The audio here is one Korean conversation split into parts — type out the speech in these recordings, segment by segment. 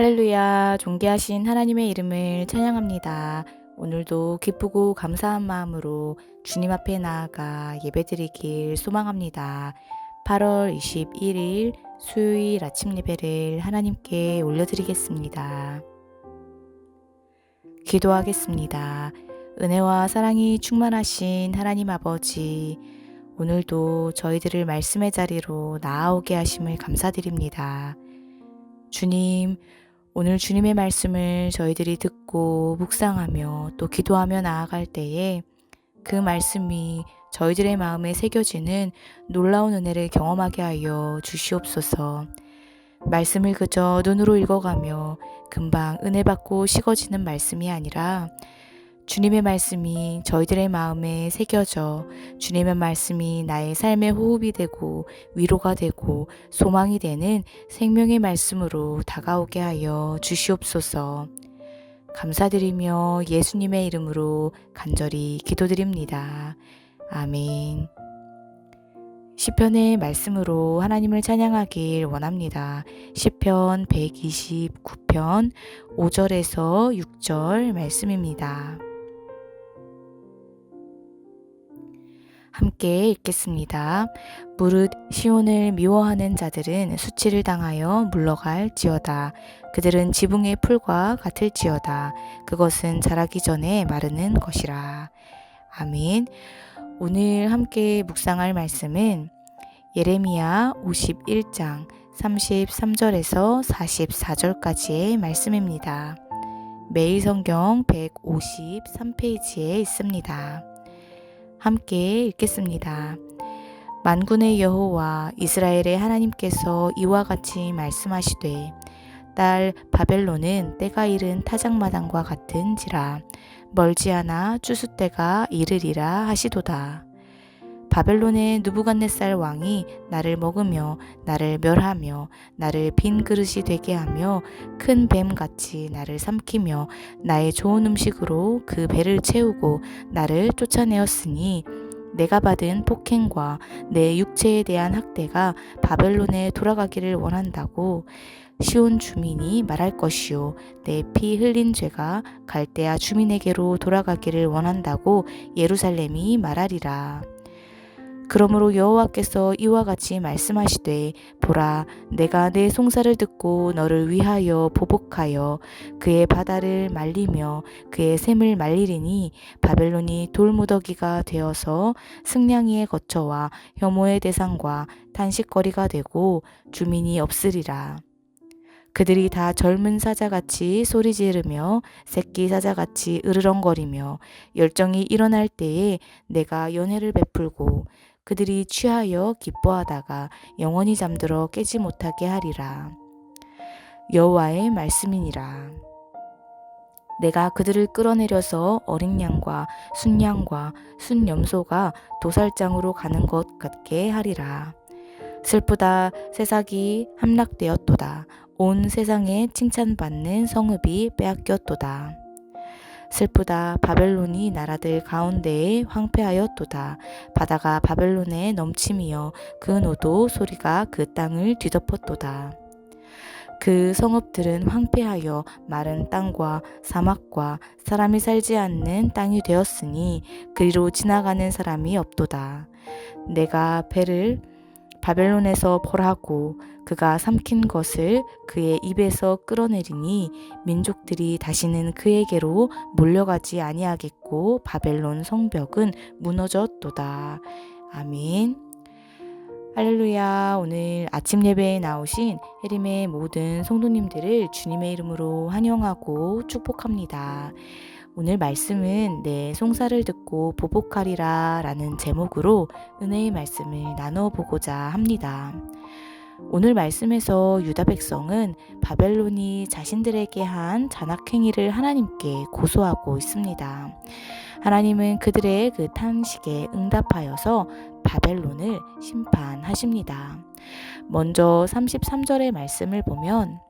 할렐루야, 존귀하신 하나님의 이름을 찬양합니다. 오늘도 기쁘고 감사한 마음으로 주님 앞에 나아가 예배드리길 소망합니다. 8월 21일 수요일 아침 예배를 하나님께 올려드리겠습니다. 기도하겠습니다. 은혜와 사랑이 충만하신 하나님 아버지, 오늘도 저희들을 말씀의 자리로 나아오게 하심을 감사드립니다. 주님, 오늘 주님의 말씀을 저희들이 듣고 묵상하며 또 기도하며 나아갈 때에 그 말씀이 저희들의 마음에 새겨지는 놀라운 은혜를 경험하게 하여 주시옵소서. 말씀을 그저 눈으로 읽어가며 금방 은혜 받고 식어지는 말씀이 아니라 주님의 말씀이 저희들의 마음에 새겨져 주님의 말씀이 나의 삶의 호흡이 되고 위로가 되고 소망이 되는 생명의 말씀으로 다가오게 하여 주시옵소서. 감사드리며 예수님의 이름으로 간절히 기도드립니다. 아멘. 시편의 말씀으로 하나님을 찬양하길 원합니다. 시편 129편 5절에서 6절 말씀입니다. 함께 읽겠습니다. 무릇 시온을 미워하는 자들은 수치를 당하여 물러갈지어다. 그들은 지붕의 풀과 같을지어다. 그것은 자라기 전에 마르는 것이라. 아멘. 오늘 함께 묵상할 말씀은 예레미야 51장 33절에서 44절까지의 말씀입니다. 매일 성경 153페이지에 있습니다. 함께 읽겠습니다. 만군의 여호와 이스라엘의 하나님께서 이와 같이 말씀하시되 딸 바벨론은 때가 이른 타작마당과 같은지라 멀지 않아 추수 때가 이르리라 하시도다. 바벨론의 느부갓네살 왕이 나를 먹으며 나를 멸하며 나를 빈 그릇이 되게 하며 큰 뱀같이 나를 삼키며 나의 좋은 음식으로 그 배를 채우고 나를 쫓아내었으니 내가 받은 폭행과 내 육체에 대한 학대가 바벨론에 돌아가기를 원한다고 시온 주민이 말할 것이요 내 피 흘린 죄가 갈대아 주민에게로 돌아가기를 원한다고 예루살렘이 말하리라. 그러므로 여호와께서 이와 같이 말씀하시되 보라 내가 내 송사를 듣고 너를 위하여 보복하여 그의 바다를 말리며 그의 샘을 말리리니 바벨론이 돌무더기가 되어서 승냥이의 거처와 혐오의 대상과 탄식거리가 되고 주민이 없으리라. 그들이 다 젊은 사자같이 소리 지르며 새끼 사자같이 으르렁거리며 열정이 일어날 때에 내가 연회를 베풀고 그들이 취하여 기뻐하다가 영원히 잠들어 깨지 못하게 하리라. 여호와의 말씀이니라. 내가 그들을 끌어내려서 어린 양과 순양과 순염소가 도살장으로 가는 것 같게 하리라. 슬프다 새싹이 함락되었도다. 온 세상에 칭찬받는 성읍이 빼앗겼도다. 슬프다 바벨론이 나라들 가운데에 황폐하였도다. 바다가 바벨론에 넘침이여 그 노도 소리가 그 땅을 뒤덮었도다. 그 성읍들은 황폐하여 마른 땅과 사막과 사람이 살지 않는 땅이 되었으니 그리로 지나가는 사람이 없도다. 내가 배를 바벨론에서 벌하고 그가 삼킨 것을 그의 입에서 끌어내리니 민족들이 다시는 그에게로 몰려가지 아니하겠고 바벨론 성벽은 무너졌도다. 아멘. 할렐루야. 오늘 아침 예배에 나오신 해림의 모든 성도님들을 주님의 이름으로 환영하고 축복합니다. 오늘 말씀은 내 송사를 듣고 보복하리라 라는 제목으로 은혜의 말씀을 나누어 보고자 합니다. 오늘 말씀에서 유다 백성은 바벨론이 자신들에게 한 잔악행위를 하나님께 고소하고 있습니다. 하나님은 그들의 그 탄식에 응답하여서 바벨론을 심판하십니다. 먼저 33절의 말씀을 보면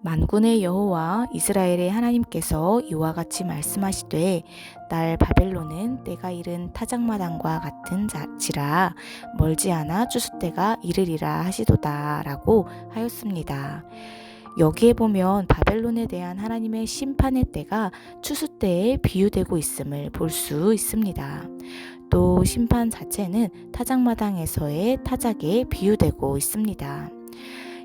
만군의 여호와 이스라엘의 하나님께서 이와 같이 말씀하시되 딸 바벨론은 때가 이른 타작마당과 같은 자지라 멀지 않아 추수 때가 이르리라 하시도다 라고 하였습니다. 여기에 보면 바벨론에 대한 하나님의 심판의 때가 추수 때에 비유되고 있음을 볼 수 있습니다. 또 심판 자체는 타작마당에서의 타작에 비유되고 있습니다.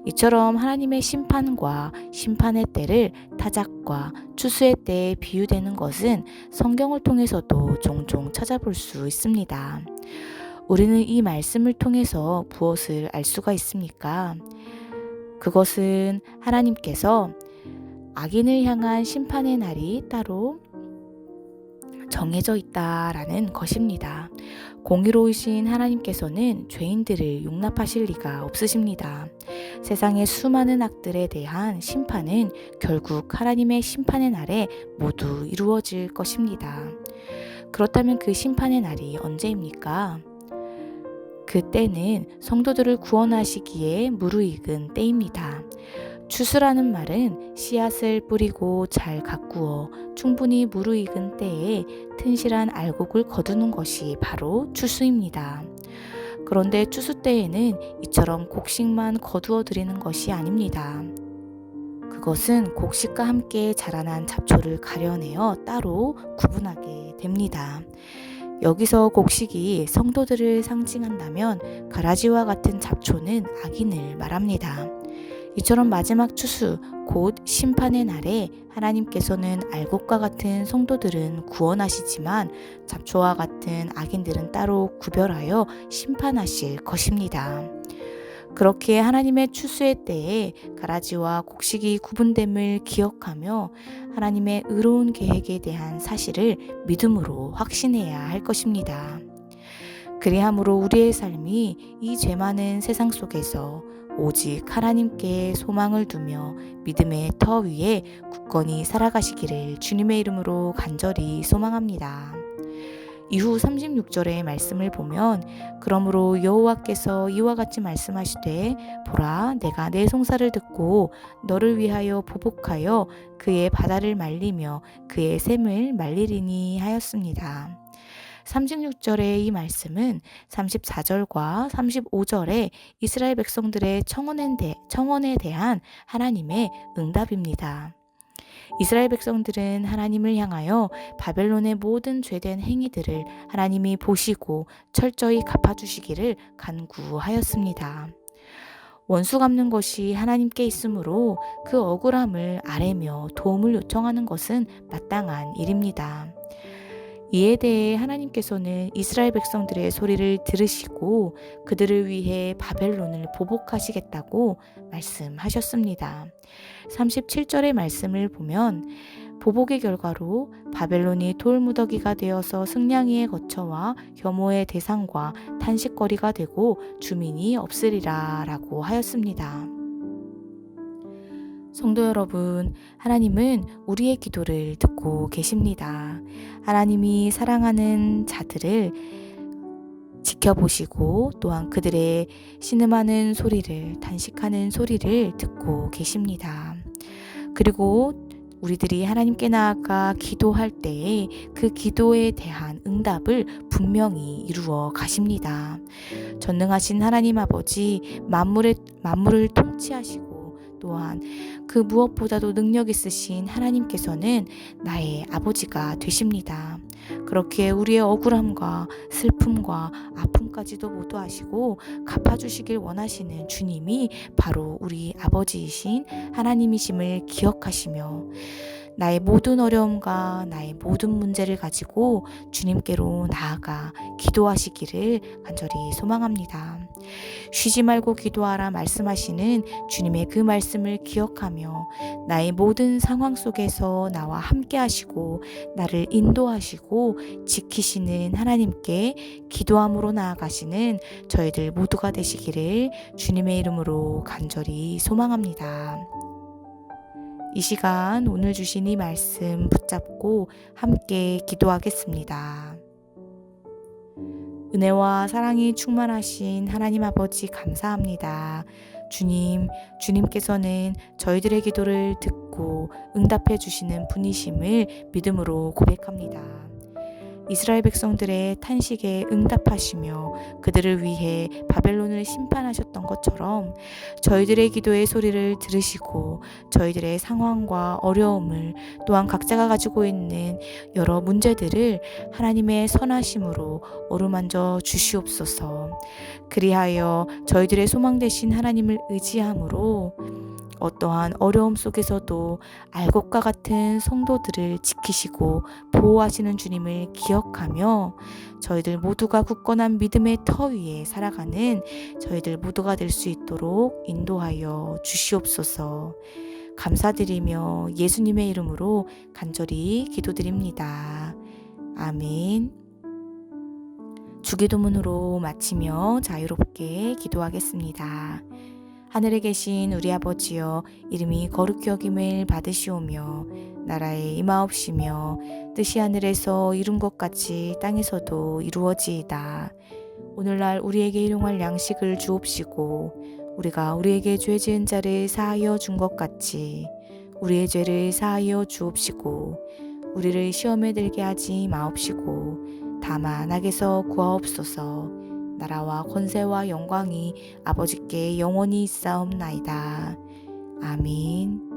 이처럼 하나님의 심판과 심판의 때를 타작과 추수의 때에 비유되는 것은 성경을 통해서도 종종 찾아볼 수 있습니다. 우리는 이 말씀을 통해서 무엇을 알 수가 있습니까? 그것은 하나님께서 악인을 향한 심판의 날이 따로 정해져 있다라는 것입니다. 공의로우신 하나님께서는 죄인들을 용납하실 리가 없으십니다. 세상의 수많은 악들에 대한 심판은 결국 하나님의 심판의 날에 모두 이루어질 것입니다. 그렇다면 그 심판의 날이 언제입니까? 그 때는 성도들을 구원하시기에 무르익은 때입니다. 추수라는 말은 씨앗을 뿌리고 잘 가꾸어 충분히 무르익은 때에 튼실한 알곡을 거두는 것이 바로 추수입니다. 그런데 추수 때에는 이처럼 곡식만 거두어 드리는 것이 아닙니다. 그것은 곡식과 함께 자라난 잡초를 가려내어 따로 구분하게 됩니다. 여기서 곡식이 성도들을 상징한다면 가라지와 같은 잡초는 악인을 말합니다. 이처럼 마지막 추수, 곧 심판의 날에 하나님께서는 알곡과 같은 성도들은 구원하시지만 잡초와 같은 악인들은 따로 구별하여 심판하실 것입니다. 그렇게 하나님의 추수의 때에 가라지와 곡식이 구분됨을 기억하며 하나님의 의로운 계획에 대한 사실을 믿음으로 확신해야 할 것입니다. 그리함으로 우리의 삶이 이 죄 많은 세상 속에서 오직 하나님께 소망을 두며 믿음의 터 위에 굳건히 살아가시기를 주님의 이름으로 간절히 소망합니다. 이후 36절의 말씀을 보면 그러므로 여호와께서 이와 같이 말씀하시되 보라 내가 내 송사를 듣고 너를 위하여 보복하여 그의 바다를 말리며 그의 샘을 말리리니 하였습니다. 36절의 이 말씀은 34절과 35절의 이스라엘 백성들의 청원에 대한 하나님의 응답입니다. 이스라엘 백성들은 하나님을 향하여 바벨론의 모든 죄된 행위들을 하나님이 보시고 철저히 갚아주시기를 간구하였습니다. 원수 갚는 것이 하나님께 있으므로 그 억울함을 아뢰며 도움을 요청하는 것은 마땅한 일입니다. 이에 대해 하나님께서는 이스라엘 백성들의 소리를 들으시고 그들을 위해 바벨론을 보복하시겠다고 말씀하셨습니다. 37절의 말씀을 보면 보복의 결과로 바벨론이 돌무더기가 되어서 승냥이의 거처와 혐오의 대상과 탄식거리가 되고 주민이 없으리라 라고 하였습니다. 성도 여러분, 하나님은 우리의 기도를 듣고 계십니다. 하나님이 사랑하는 자들을 지켜보시고 또한 그들의 신음하는 소리를, 단식하는 소리를 듣고 계십니다. 그리고 우리들이 하나님께 나아가 기도할 때에 그 기도에 대한 응답을 분명히 이루어 가십니다. 전능하신 하나님 아버지, 만물을 통치하시고 또한 그 무엇보다도 능력 있으신 하나님께서는 나의 아버지가 되십니다. 그렇게 우리의 억울함과 슬픔과 아픔까지도 모두 아시고 갚아주시길 원하시는 주님이 바로 우리 아버지이신 하나님이심을 기억하시며 나의 모든 어려움과 나의 모든 문제를 가지고 주님께로 나아가 기도하시기를 간절히 소망합니다. 쉬지 말고 기도하라 말씀하시는 주님의 그 말씀을 기억하며 나의 모든 상황 속에서 나와 함께 하시고 나를 인도하시고 지키시는 하나님께 기도함으로 나아가시는 저희들 모두가 되시기를 주님의 이름으로 간절히 소망합니다. 이 시간 오늘 주신 이 말씀 붙잡고 함께 기도하겠습니다. 은혜와 사랑이 충만하신 하나님 아버지 감사합니다. 주님께서는 저희들의 기도를 듣고 응답해 주시는 분이심을 믿음으로 고백합니다. 이스라엘 백성들의 탄식에 응답하시며 그들을 위해 바벨론을 심판하셨던 것처럼 저희들의 기도의 소리를 들으시고 저희들의 상황과 어려움을 또한 각자가 가지고 있는 여러 문제들을 하나님의 선하심으로 어루만져 주시옵소서. 그리하여 저희들의 소망 되신 하나님을 의지함으로 어떠한 어려움 속에서도 알곡과 같은 성도들을 지키시고 보호하시는 주님을 기억하며 저희들 모두가 굳건한 믿음의 터 위에 살아가는 저희들 모두가 될 수 있도록 인도하여 주시옵소서. 감사드리며 예수님의 이름으로 간절히 기도드립니다. 아멘. 주기도문으로 마치며 자유롭게 기도하겠습니다. 하늘에 계신 우리 아버지여, 이름이 거룩히 여김을 받으시오며 나라에 임하옵시며 뜻이 하늘에서 이룬 것 같이 땅에서도 이루어지이다. 오늘날 우리에게 일용할 양식을 주옵시고 우리가 우리에게 죄 지은 자를 사하여 준 것 같이 우리의 죄를 사하여 주옵시고 우리를 시험에 들게 하지 마옵시고 다만 악에서 구하옵소서. 나라와 권세와 영광이 아버지께 영원히 있사옵나이다. 아멘.